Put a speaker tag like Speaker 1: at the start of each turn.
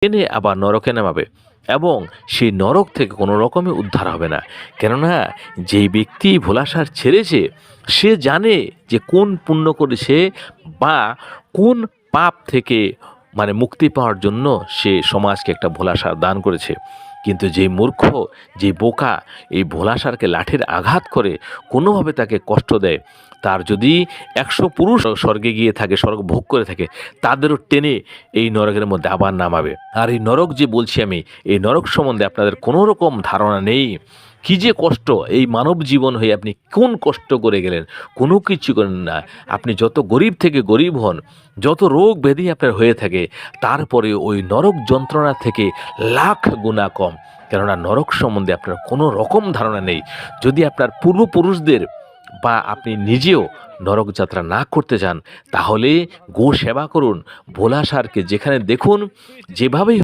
Speaker 1: টেনে আবার নরকে নামাবে এবং সেই নরক থেকে কোনো রকমে উদ্ধার হবে না। কেননা যেই ব্যক্তি ভোলাসার ছেড়েছে সে জানে যে কোন পুণ্য করেছে বা কোন পাপ থেকে মুক্তি পাওয়ার জন্য সে সমাজকে একটা ভোলাসার দান করেছে। কিন্তু যে মূর্খ, যে বোকা এই ভোলাসারকে লাঠির আঘাত করে কোনোভাবে তাকে কষ্ট দেয়, তার যদি 100 পুরুষ স্বর্গে গিয়ে থাকে, স্বর্গ ভোগ করে থাকে, তাদেরও টেনে এই নরকের মধ্যে আবার নামাবে। আর এই নরক যে বলছি আমি, এই নরক সম্বন্ধে আপনাদের কোনো রকম ধারণা নেই। কি যে কষ্ট, এই মানব জীবন হয়ে আপনি কোন কষ্ট করে গেলেন, কোনো কিছু করেন না। আপনি যত গরিব থেকে গরিব হন, যত রোগ ব্যাধি আপনার হয়ে থাকে, তারপরে ওই নরক যন্ত্রণা থেকে লাখ গুণা কম। কেননা নরক সম্বন্ধে আপনার কোনো রকম ধারণা নেই। যদি আপনার পূর্বপুরুষদের বা আপনি নিজেও নরক যাত্রা না করতে চান, তাহলে গো সেবা করুন। ভোলা সারকে যেখানে দেখুন, যেভাবেই